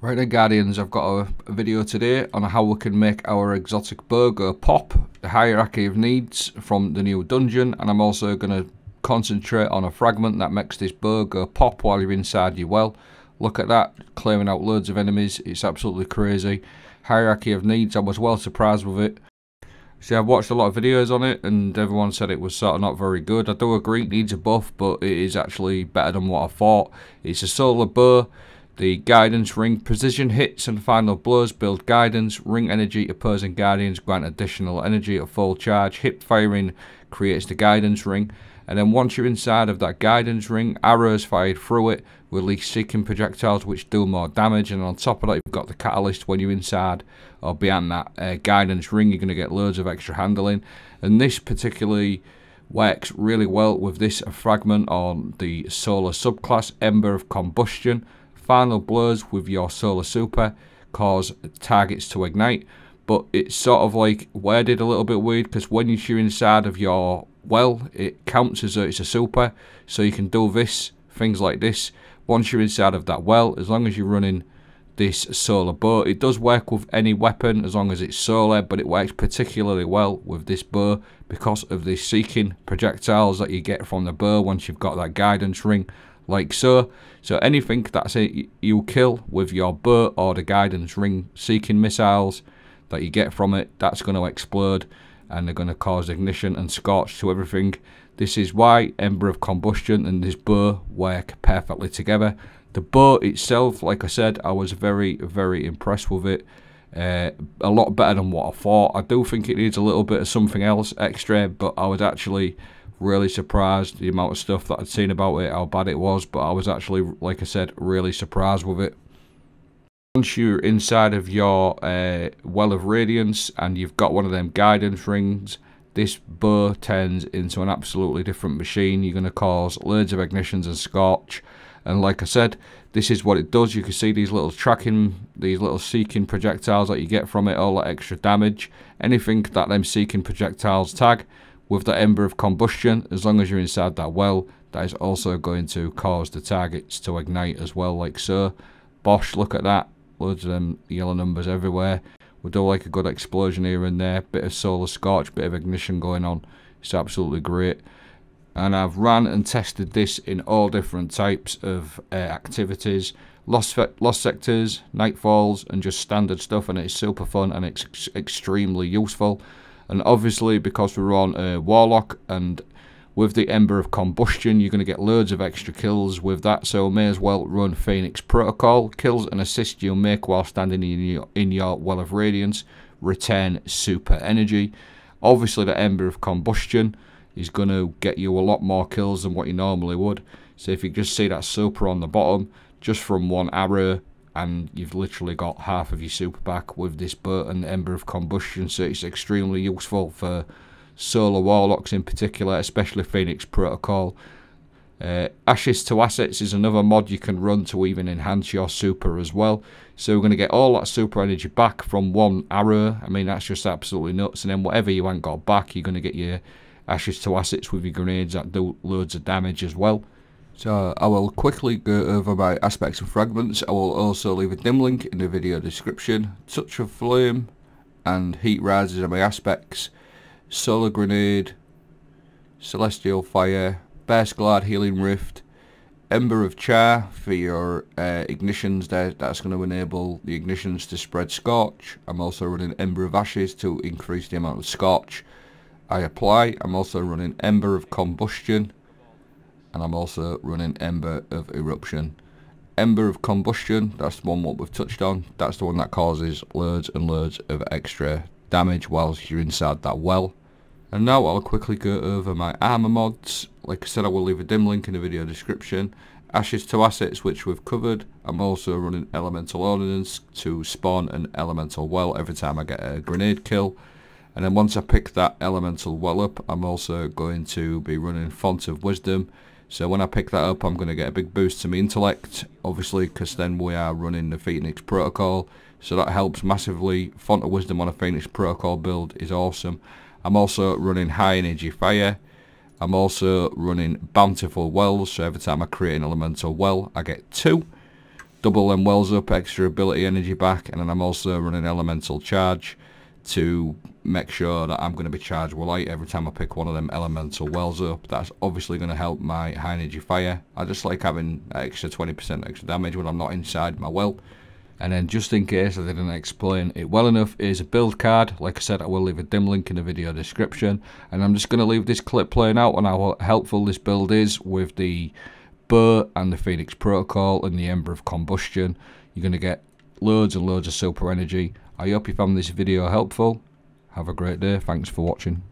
Right then, Guardians, I've got a video today on how we can make our exotic bow go pop, the hierarchy of needs from the new dungeon, and I'm also going to concentrate on a fragment that makes this bow go pop while you're inside your well. Look at that, clearing out loads of enemies, it's absolutely crazy. Hierarchy of needs, I was well surprised with it. See, I've watched a lot of videos on it and everyone said it was sort of not very good. I do agree it needs a buff, but it is actually better than what I thought. It's a solar bow. The guidance ring, precision hits and final blows build guidance, ring energy, opposing guardians grant additional energy at full charge, hip firing creates the guidance ring, and then once you're inside of that guidance ring, arrows fired through it release seeking projectiles which do more damage, and on top of that you've got the catalyst. When you're inside or beyond that guidance ring, you're going to get loads of extra handling, and this particularly works really well with this fragment on the solar subclass, Ember of Combustion. Final blows with your solar super cause targets to ignite, but it's sort of like worded a little bit weird because when you're inside of your well, it counts as though it's a super, so you can do this, things like this. Once you're inside of that well, as long as you're running this solar bow, it does work with any weapon as long as it's solar, but it works particularly well with this bow because of the seeking projectiles that you get from the bow once you've got that guidance ring, like so. So anything that's it you kill with your bow or the guidance ring seeking missiles that you get from it, that's going to explode and they're going to cause ignition and scorch to everything. This is why Ember of Combustion and this bow work perfectly together. The bow itself, like I said, I was very impressed with it. A lot better than what I thought. I do think it needs a little bit of something else extra, but I was actually really surprised the amount of stuff that I'd seen about it, how bad it was, but I was actually, like I said, really surprised with it. Once you're inside of your well of radiance and you've got one of them guidance rings, this bow turns into an absolutely different machine. You're going to cause loads of ignitions and scorch, and like I said, this is what it does. You can see these little these little seeking projectiles that you get from it, all that extra damage. Anything that them seeking projectiles tag with the Ember of Combustion, as long as you're inside that well, that is also going to cause the targets to ignite as well, like so. Bosh, look at that, loads of them yellow numbers everywhere. We do like a good explosion here and there, bit of solar scorch, bit of ignition going on. It's absolutely great. And I've ran and tested this in all different types of activities, lost sectors, nightfalls, and just standard stuff, and it's super fun and it's extremely useful. And obviously, because we're on a Warlock, and with the Ember of Combustion, you're going to get loads of extra kills with that, so may as well run Phoenix Protocol. Kills and assists you make while standing in your Well of Radiance return super energy. Obviously, the Ember of Combustion is going to get you a lot more kills than what you normally would. So if you just see that super on the bottom, just from one arrow, and you've literally got half of your super back with this bow and the Ember of Combustion, so it's extremely useful for solar warlocks in particular, especially Phoenix Protocol. Ashes to Assets is another mod you can run to even enhance your super as well. So we're going to get all that super energy back from one arrow. I mean, that's just absolutely nuts. And then whatever you ain't got back, you're going to get your Ashes to Assets with your grenades that do loads of damage as well. So I will quickly go over my aspects and fragments. I will also leave a dim link in the video description. Touch of Flame and Heat Rises are my aspects. Solar Grenade, Celestial Fire, Burst Glide Healing Rift, Ember of Char for your ignitions there. That's going to enable the ignitions to spread Scorch. I'm also running Ember of Ashes to increase the amount of Scorch I apply. I'm also running Ember of Combustion, and I'm also running Ember of Eruption. Ember of Combustion, that's the one what we've touched on. That's the one that causes loads and loads of extra damage whilst you're inside that well. And now I'll quickly go over my armor mods. Like I said, I will leave a dim link in the video description. Ashes to Assets, which we've covered. I'm also running Elemental Ordnance to spawn an Elemental Well every time I get a grenade kill. And then once I pick that Elemental Well up, I'm also going to be running Font of Wisdom. So when I pick that up, I'm going to get a big boost to my intellect, obviously, because then we are running the Phoenix Protocol. So that helps massively. Font of Wisdom on a Phoenix Protocol build is awesome. I'm also running High Energy Fire. I'm also running Bountiful Wells, so every time I create an Elemental Well, I get 2. double them wells up, extra ability energy back, and then I'm also running elemental charge to make sure that I'm going to be charged with light every time I pick one of them elemental wells up. That's obviously going to help my high energy fire. I just like having extra 20% extra damage when I'm not inside my well. And then, just in case I didn't explain it well enough, is a build card. Like I said, I will leave a dim link in the video description, and I'm just going to leave this clip playing out on how helpful this build is with the bow and the Phoenix Protocol and the Ember of Combustion. You're going to get loads and loads of super energy. I hope you found this video helpful. Have a great day. Thanks for watching.